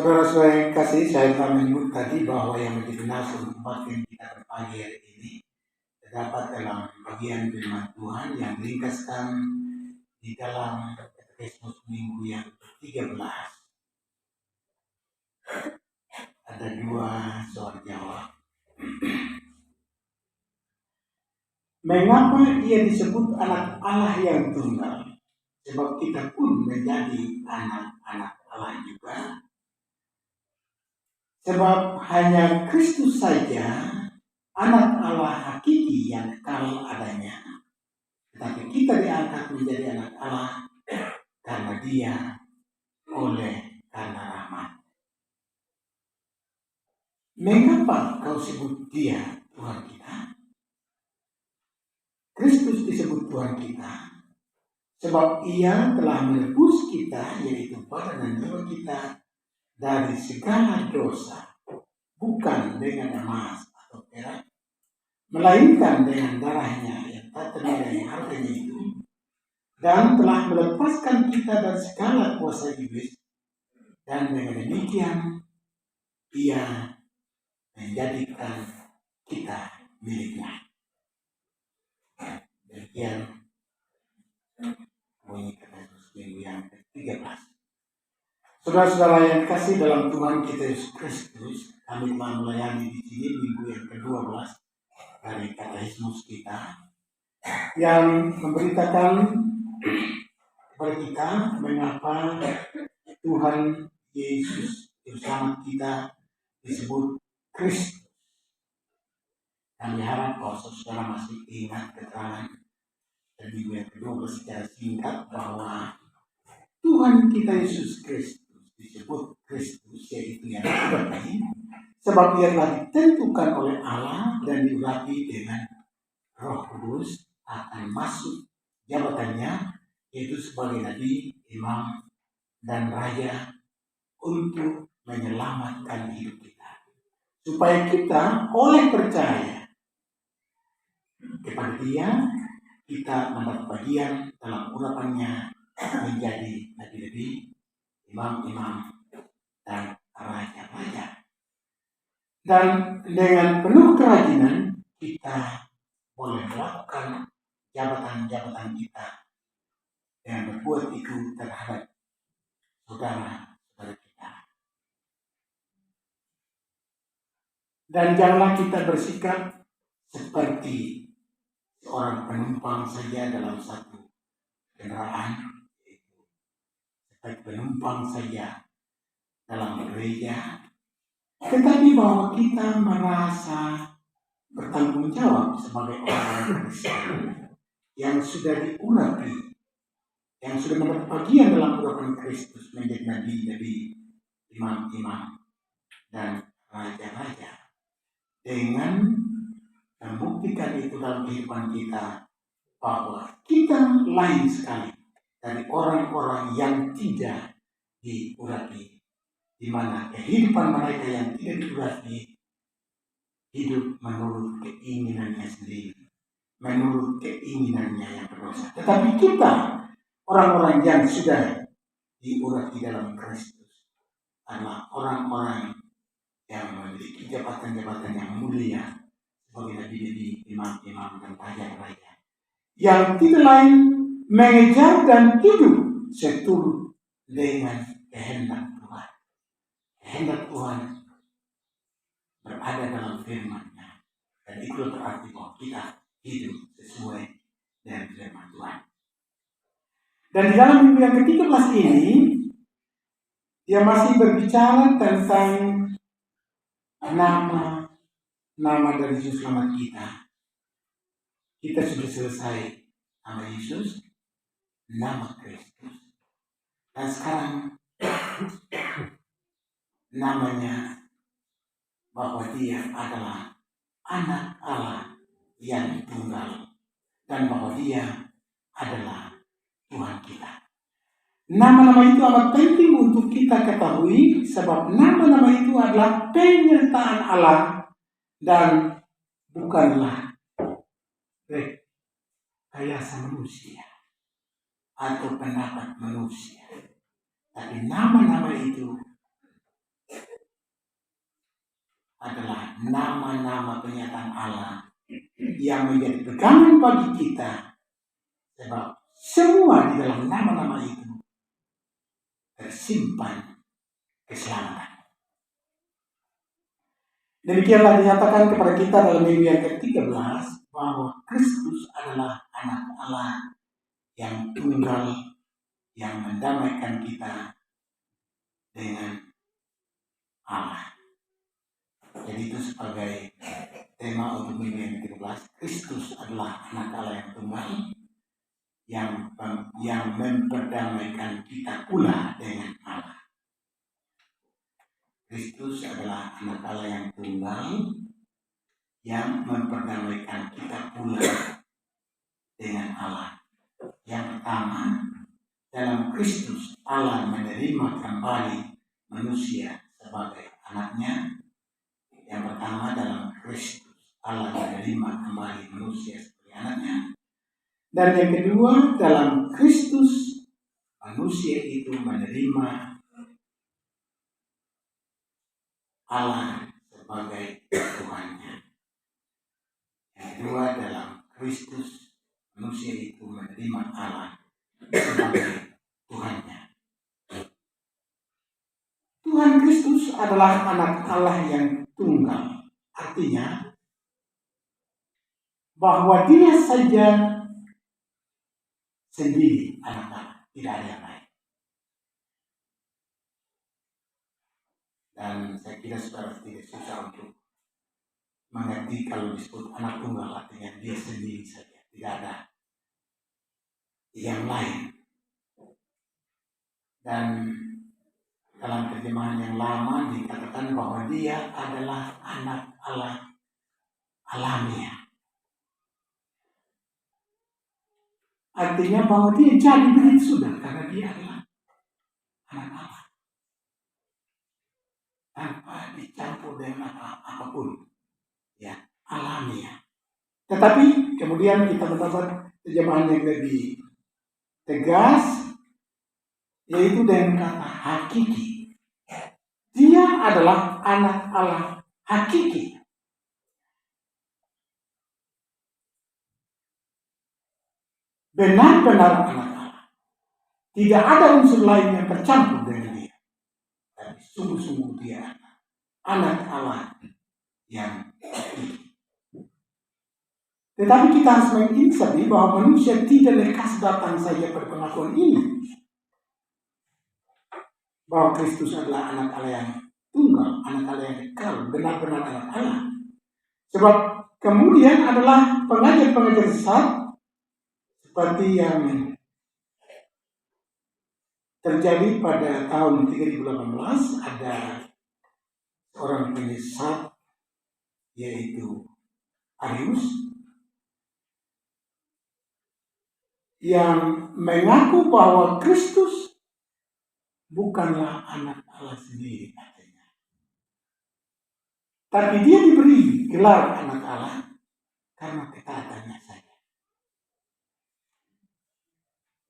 Saudara-saudara yang kasih, saya telah menyebut tadi bahwa yang menjadi nasul tempat yang kita berpagi hari ini terdapat dalam bagian firman Tuhan yang diringkaskan di dalam Katekismus minggu yang ke-13. Ada dua soal jawab. Mengapa ia disebut anak Allah yang tunggal? Sebab kita pun menjadi anak-anak Allah juga. Sebab hanya Kristus saja anak Allah hakiki yang kekal adanya. Tetapi kita diangkat menjadi anak Allah karena Dia, karena rahmat. Mengapa kau sebut Dia Tuhan kita? Kristus disebut Tuhan kita sebab Ia telah menebus kita, yaitu badan dan jiwa kita, dari segala dosa, bukan dengan emas atau perak, melainkan dengan darahnya yang tak ternilai harganya itu, dan telah melepaskan kita dari segala kuasa iblis, dan dengan demikian Ia menjadikan kita miliknya. Demikian bunyi Katekismus minggu yang ke-13. Saudara-saudara yang kasih dalam Tuhan kita Yesus Kristus, kami telah melayani di sini minggu yang ke-12 dari Katekismus kita yang memberitakan kepada kita mengapa Tuhan Yesus bersama kita disebut Kristus. Kami harap bahwa saudara masih ingat keterangan dan minggu yang ke-12 secara singkat bahwa Tuhan kita Yesus Kristus disebut Kristus, yaitu yang diurapi, sebab Ia telah ditentukan oleh Allah dan diurapi dengan Roh Kudus akan masuk jabatannya, yaitu sebagai Nabi, Imam, dan Raja untuk menyelamatkan hidup kita, supaya kita oleh percaya kepada Dia kita mendapat bagian dalam urapannya menjadi nabi-nabi, imam-imam, dan raja-raja. Dan dengan penuh kerajinan kita boleh melakukan jabatan-jabatan kita dengan berbuat itu terhadap saudara-saudara kita. Dan janganlah kita bersikap seperti seorang penumpang saja dalam satu kendaraan, seperti penumpang saja dalam gereja, tetapi bahwa kita merasa bertanggung jawab sebagai orang Kristen yang sudah diurapi, yang sudah mendapat bagian dalam urapan Kristus menjadi nabi-nabi, imam-imam, dan raja-raja, dengan membuktikan itu dalam kehidupan kita bahwa kita lain sekali dari orang-orang yang tidak diurapi, di mana kehidupan mereka yang tidak diurapi hidup menurut keinginannya sendiri, menurut keinginannya yang berdosa. Tetapi kita, orang-orang yang sudah diurapi dalam Kristus, adalah orang-orang yang memiliki jabatan-jabatan yang mulia sebagai nabi-nabi, imam-imam, dan raja-raja, yang tidak lain mengejar dan hidup seturut dengan kehendak Tuhan. Kehendak Tuhan berada dalam firman-Nya, dan itu berarti bahwa kita hidup sesuai dengan firman Tuhan. Dan di dalam minggu yang ke-13 ini, dia masih berbicara tentang nama dari Juru Selamat kita. Kita sudah selesai nama Yesus, nama Kristus, dan sekarang namanya bahwa Dia adalah anak Allah yang tunggal, dan bahwa Dia adalah Tuhan kita. Nama-nama itu amat penting untuk kita ketahui, sebab nama-nama itu adalah penyertaan Allah dan bukanlah rekayasa manusia atau pendapat manusia. Tapi nama-nama itu adalah nama-nama penyataan Allah yang menjadi pegangan bagi kita, sebab semua di dalam nama-nama itu tersimpan keselamatan. Demikianlah dinyatakan kepada kita dalam minggu yang ke-13 bahwa Kristus adalah anak Allah yang tunggal yang mendamaikan kita dengan Allah. Jadi itu sebagai tema untuk minggu yang ke-13. Kristus adalah anak Allah yang tunggal yang memperdamaikan kita pula dengan Allah. Kristus adalah anak Allah yang tunggal yang memperdamaikan kita pula dengan Allah. Yang pertama, dalam Kristus Allah menerima kembali manusia sebagai anaknya. Yang pertama, dalam Kristus Allah menerima kembali manusia sebagai anaknya. Dan yang kedua, dalam Kristus manusia itu menerima Allah sebagai Tuhannya. Yang kedua, dalam Kristus manusia itu menerima Allah sebagai Tuhannya. Tuhan Kristus adalah anak Allah yang tunggal. Artinya bahwa Dia saja sendiri anak Allah, tidak ada yang lain. Dan saya kira saudara tidak susah untuk mengerti kalau disebut anak tunggal, artinya Dia sendiri saja, tidak ada yang lain. Dan dalam terjemahan yang lama dikatakan bahwa Dia adalah anak Allah alamiah. Artinya bahwa Dia jadi begitu sudah, karena Dia adalah anak Allah, tanpa dicampur dengan apapun, ya, alamiah. Tetapi kemudian kita mendapat terjemahan yang lebih tegas, yaitu dengan kata hakiki. Dia adalah anak Allah hakiki. Benar-benar anak Allah. Tidak ada unsur lain yang tercampur dengan Dia. Tapi sungguh-sungguh Dia anak Allah yang hakiki. Tetapi kita harus mengingat bahwa manusia tidak lekas datang saja pada pengakuan ini, bahwa Kristus adalah anak Allah yang tunggal, anak Allah yang kekal, benar-benar anak Allah. Sebab kemudian adalah pengajar-pengajar sesat seperti yang terjadi pada tahun 2018. Ada seorang penyesat yaitu Arius yang mengaku bahwa Kristus bukanlah anak Allah sendiri katanya. Tapi Dia diberi gelar anak Allah karena ketaatannya saja.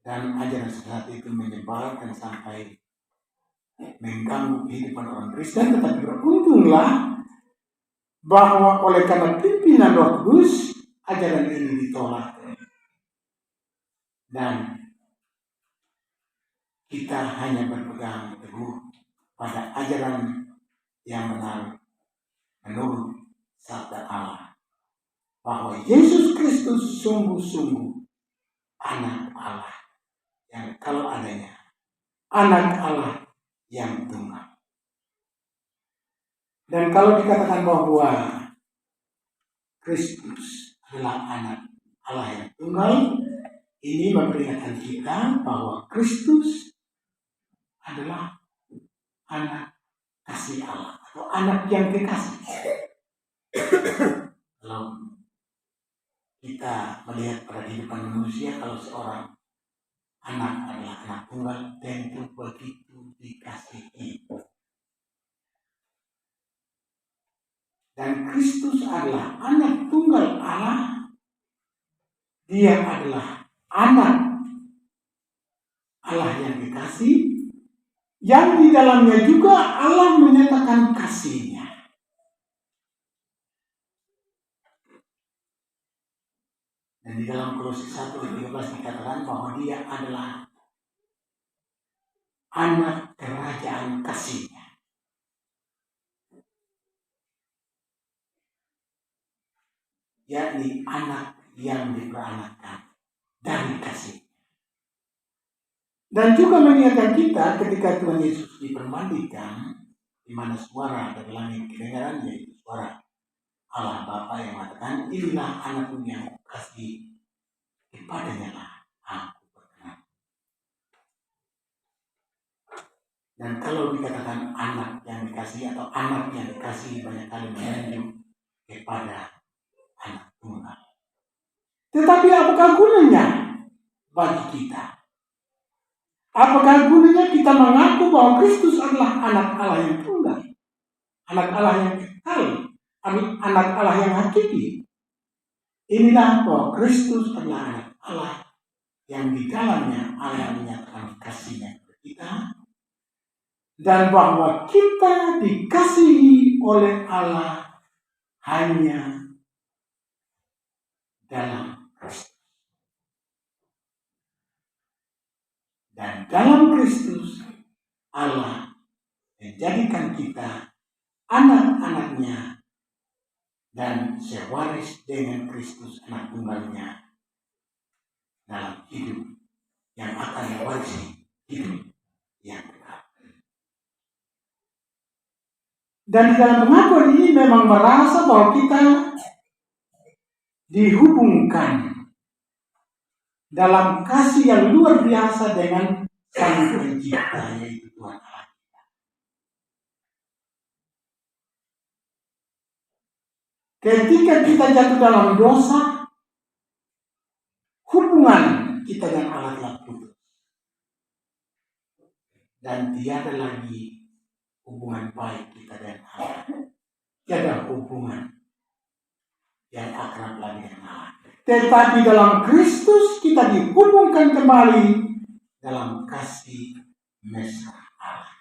Dan ajaran sesat itu menyebarkan sampai mengganggu kehidupan orang Kristen. Tetapi beruntunglah bahwa oleh karena pimpinan Roh Kudus, ajaran ini ditolak. Dan kita hanya berpegang teguh pada ajaran yang benar menurut sabda Allah, bahwa Yesus Kristus sungguh-sungguh anak Allah yang kalau adanya, anak Allah yang tunggal. Dan kalau dikatakan bahwa Kristus adalah anak Allah yang tunggal, ini memperingatkan kita bahwa Kristus adalah anak kasih Allah atau anak yang kekasih. Kalau kita melihat pada kehidupan manusia, kalau seorang anak adalah anak tunggal, tentu begitu dikasihi. Dan Kristus adalah anak tunggal Allah. Dia adalah anak Allah yang dikasih, yang di dalamnya juga Allah menyatakan kasih-Nya. Dan di dalam Kolose 1:13 dikatakan bahwa dia adalah anak kerajaan kasih-Nya. Yakni anak yang diperanatkan dari kasih. Dan juga mengingatkan kita ketika Tuhan Yesus dipermandikan, di mana suara dari langit kedengaran, yaitu suara Allah Bapa yang mengatakan, inilah anakku yang kasih, kepadanya lah aku berkenan. Dan kalau dikatakan anak yang dikasih atau anak yang dikasih, banyak kali menunjuk kepada anak tunggal. Tetapi apakah gunanya bagi kita? Apakah gunanya kita mengaku bahwa Kristus adalah anak Allah yang tunggal, anak Allah yang kekal, anak Allah yang hakiki? Inilah bahwa Kristus adalah anak Allah yang di dalamnya Allah menyatakan kasih-Nya kepada kita, dan bahwa kita dikasihi oleh Allah hanya dalam Kristus. Dan dalam Kristus Allah menjadikan kita anak-anaknya dan sewaris dengan Kristus anak tunggalnya dalam hidup yang akan mewarisi hidup yang kekal. Dan di dalam pengakuan ini memang merasa bahwa kita dihubungkan dalam kasih yang luar biasa dengan Sang Pencipta, yaitu Tuhan Allah. Ketika kita jatuh dalam dosa, hubungan kita dengan Allah telah putus. Dan tiada lagi hubungan baik kita dengan Allah. Tiada hubungan yang akrab lagi dengan Allah. Tetapi dalam Kristus kita dihubungkan kembali dalam kasih mesra Allah.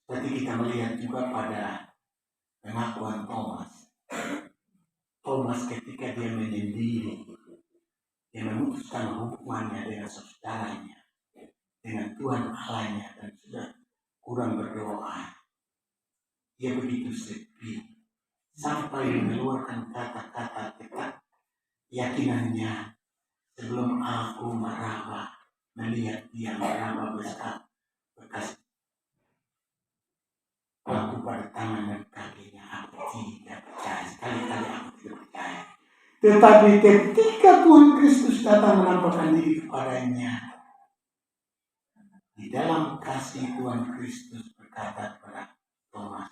Seperti kita melihat juga pada pengakuan Thomas. Thomas ketika dia menyendiri, dia memutuskan hubungannya dengan saudaranya, dengan Tuhan Allahnya, dan sudah kurang berdoa. Dia begitu sepi sampai mengeluarkan kata-kata tetap yakinannya, sebelum aku meraba melihat dia meraba bekas aku pada tangan dan kakinya, aku tidak percaya. Sekali-kali aku tidak percaya. Tetapi ketika Tuhan Kristus datang menampakkan diri kepadanya, di dalam kasih Tuhan Kristus berkata kepada Thomas,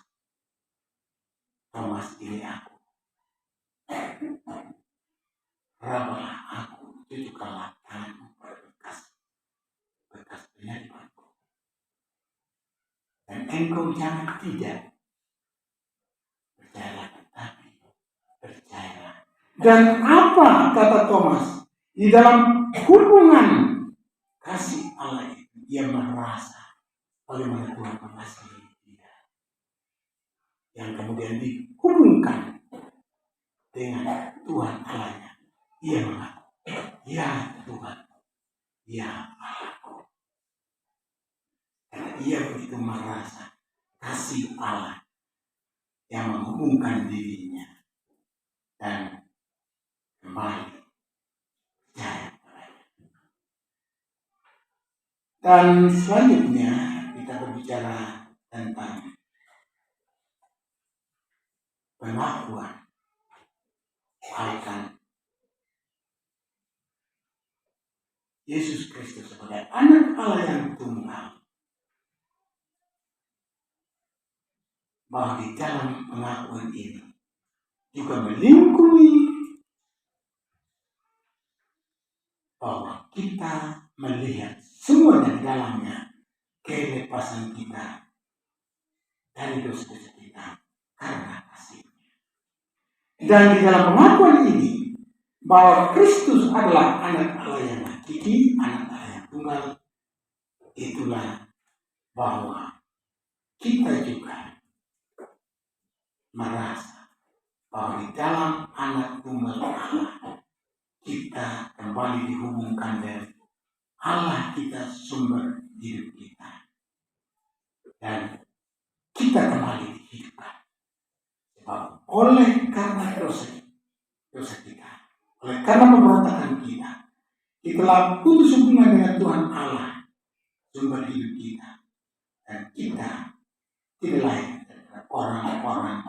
Thomas, ini aku. Rabalah aku, tunjukkanlah tanganmu pada bekas penyalibanku. Dan engkau jangan tidak percayalah, tetapi percayalah. Dan apa kata Thomas? Di dalam hubungan kasih Allah itu, ia merasa bagaimana Tuhan mengasihi dia, yang kemudian dihubungkan dengan Tuhan Allahnya. Ia mengaku, ya Tuhan, ya Allahku. Karena ia begitu merasa kasih Allah yang menghubungkan dirinya dan kembali percaya padanya. Dan selanjutnya kita berbicara tentang pengakuan akan Yesus Kristus sebagai anak Allah yang tunggal. Bahwa di dalam pengakuan ini juga melingkupi bahwa kita melihat semua di dalamnya kelepasan kita dari dosa-dosa kita karena kasih-Nya. Dan di dalam pengakuan ini bahwa Kristus adalah anak Allah yang hakiki, anak Allah yang tunggal, itulah bahwa kita juga merasa bahwa di dalam Anak Tunggal Allah kita kembali dihubungkan dengan Allah kita, sumber hidup kita, dan kita kembali dihidupkan. Sebab oleh karena dosa kita, oleh karena pemberontakan kita telah putus hubungan dengan Tuhan Allah, sumber hidup kita, dan kita tidak lain daripada orang-orang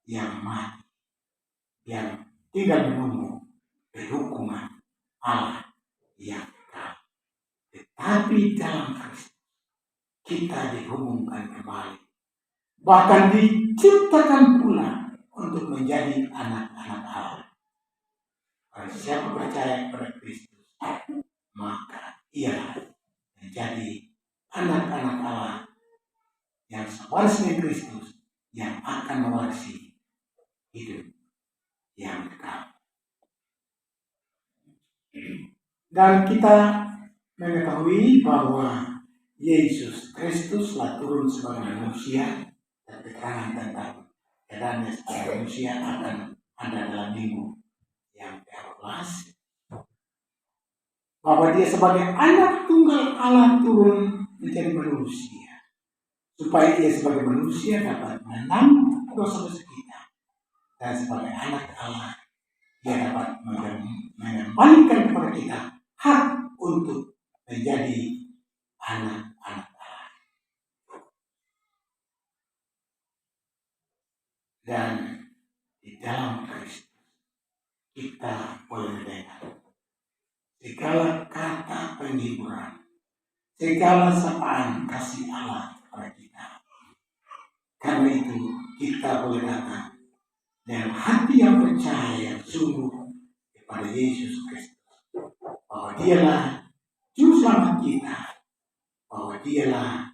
yang mati, yang tidak menunggu hukuman Allah yang kekal. Tetapi dalam Kristus kita dihubungkan kembali, bahkan diciptakan pula untuk menjadi anak-anak Allah. Kalau siapa percaya kepada Kristus, maka ia menjadi anak-anak Allah yang sewaris dengan Kristus, yang akan mewarisi hidup yang kekal. Dan kita mengetahui bahwa Yesus Kristus telah turun sebagai manusia, dan keterangan tentang keadaannya sebagai manusia akan ada dalam minggu yang ke-12, bahwa dia sebagai Anak Tunggal Allah turun menjadi manusia, supaya ia sebagai manusia dapat menanggung dosa-dosa kita, dan sebagai anak Allah dia dapat mengembalikan kepada kita hak untuk menjadi anak-anak Allah. Dan di dalam Kristus kita boleh mendengar segala kata penghiburan, segala sapaan kasih Allah kepada kita. Karena itu kita boleh datang dengan hati yang percaya yang sungguh kepada Yesus Kristus, bahwa dialah juru selamat kita, bahwa dialah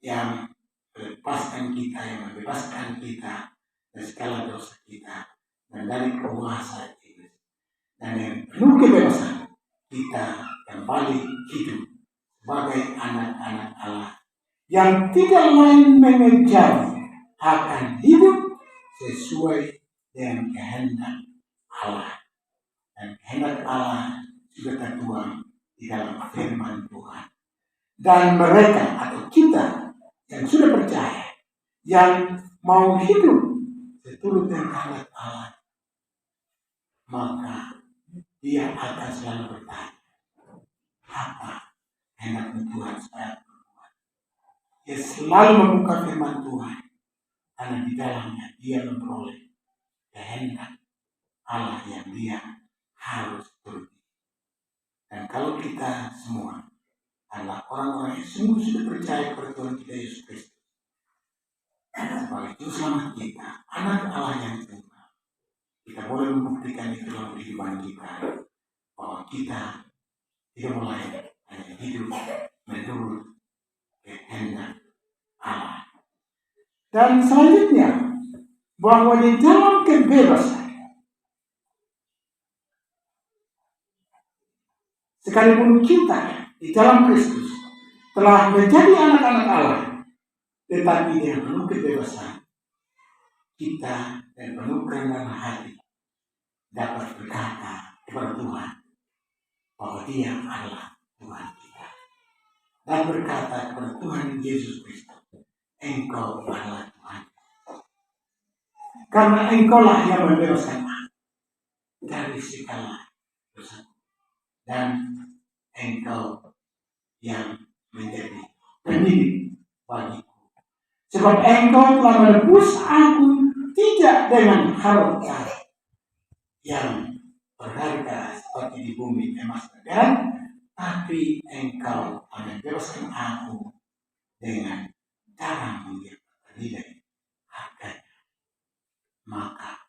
yang melepaskan kita, yang membebaskan kita dari segala dosa kita dan dari kuasa iblis. Dan yang penuh kebebasan kita kembali hidup sebagai anak-anak Allah yang tidak lain mengejar akan hidup sesuai dengan kehendak Allah. Dan kehendak Allah sudah tertuang di dalam firman Tuhan. Dan mereka atau kita yang sudah percaya, yang mau hidup seturut dengan kehendak Allah, maka dia akan selalu bertanya, apa kehendak Tuhan saya berbuat? Dia selalu membuka firman Tuhan, karena di dalamnya dia memperoleh kehendak Allah yang dia harus turuti. Dan kalau kita semua adalah orang-orang yang sungguh sudah percaya kepada Tuhan kita Yesus Kristus sebagai juru selamat kita, anak Allah yang tunggal, kita boleh membuktikan itu dalam kehidupan kita, bahwa kita tidak mulai hanya hidup menurut kehendak Allah. Dan selanjutnya, bahwa di dalam kebebasan, sekalipun kita di dalam Kristus telah menjadi anak-anak Allah, tetapi dengan penuh kebebasan kita dan penuh kerendahan hati dapat berkata kepada Tuhan bahwa Dia adalah Tuhan kita, dan berkata kepada Tuhan Yesus Kristus, Engkau adalah Tuhan, karena Engkaulah yang membebaskan aku dari segala dosa, dan Engkau yang menjadi pendidik bagiku. Sebab Engkau telah menebus aku tidak dengan harta yang berharga seperti di bumi emas dan perak, tapi Engkau telah membebaskan aku dengan darah-Mu yang bernilai harganya. Maka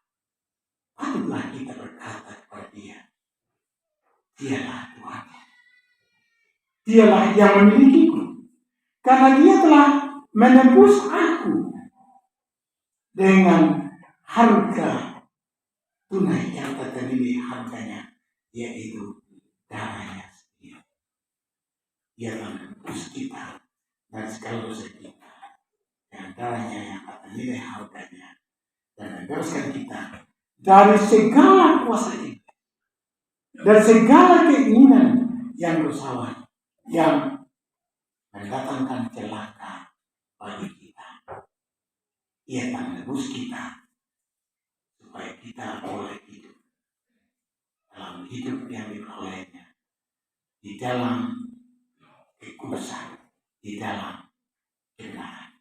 patutlah kita berkata kepada Dia, Dialah Tuhan, Dialah yang memilikiku, karena Dia telah menebus aku dengan harga tunai yang ternilai harganya, yaitu darahnya sendiri. Dia telah menebus kita dari segala dosa kita dengan darahnya yang ternilai harganya, dan membebaskan kita dari segala kuasa iblis, dari segala keinginan yang rusawan, yang mendatangkan celaka bagi kita. Ia akan menebus kita supaya kita boleh hidup dalam hidup yang diperolehnya, di dalam kekudusan, di dalam kebenaran.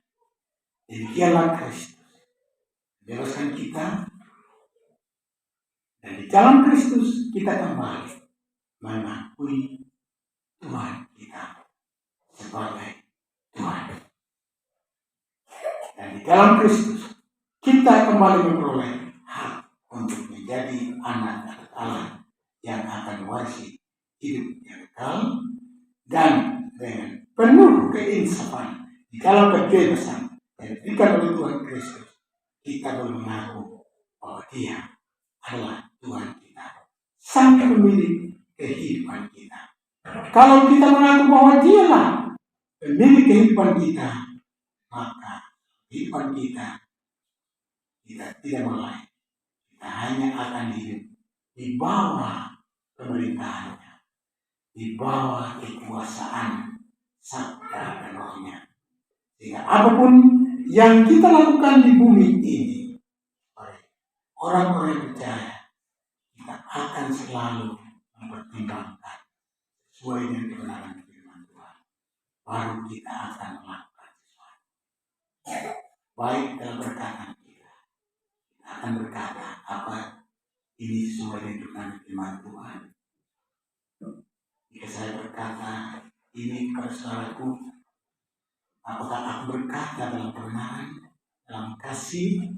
Demikianlah Kristus membebaskan kita, dan di dalam Kristus kita kembali mengakui Tuhan kita sebagai Tuhan. Dan di dalam Kristus kita kembali memperoleh hak untuk menjadi anak Allah yang akan warisi hidup yang kekal, dan dengan penuh keinsafan di dalam kebebasan yang diberikan oleh Tuhan Kristus, kita boleh mengaku bahwa Dia adalah Tuhan kita, Sang Pemilik kehidupan kita. Kalau kita mengaku bahwa Dialah pemilik kehidupan kita, maka kehidupan kita tidak mulai. Kita hanya akan hidup di bawah pemerintahannya, di bawah kekuasaan sabda dan rohnya. Sehingga apapun yang kita lakukan di bumi ini, orang-orang yang percaya, kita akan selalu mempertimbangkan sesuai dengan kebenaran firman Tuhan. Baru kita akan melakukan sesuatu. Baik dalam perkataan kita akan berkata, apa ini sesuai dengan kebenaran firman Tuhan? Jika saya berkata ini kepada saudaraku, apakah aku berkata dalam kebenaran, dalam kasih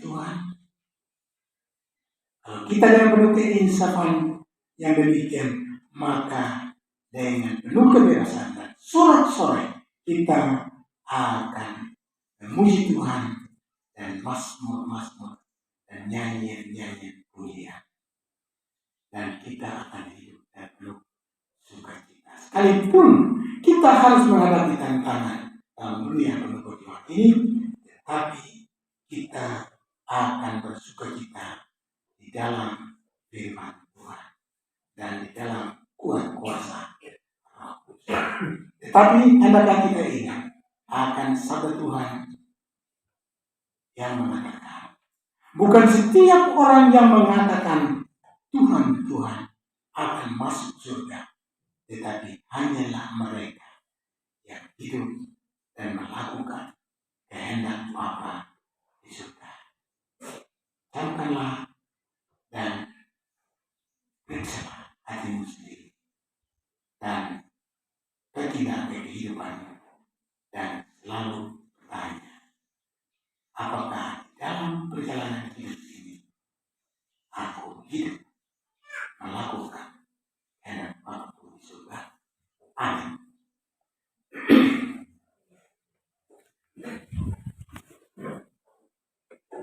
Tuhan? Kalau kita dengan penuh keinsafan yang demikian, maka dengan penuh kebebasan dan sorak-sorai kita akan memuji Tuhan dan mazmur-mazmur dan nyanyian-nyanyian pujian, dan kita akan hidup dan penuh sukacita. Sekalipun kita harus menghadapi tantangan dalam dunia penuh perjuangan ini, tetapi kita akan bersukacita di dalam firman Tuhan dan di dalam kuat kuasa Roh Kudus. Tetapi hendaklah kita ingat akan sabda Tuhan yang mengatakan, bukan setiap orang yang mengatakan Tuhan, Tuhan akan masuk surga, tetapi hanyalah mereka yang hidup dan melakukan kehendak Bapa di surga. Camkanlah dan periksalah hatimu sendiri, dan kehidupan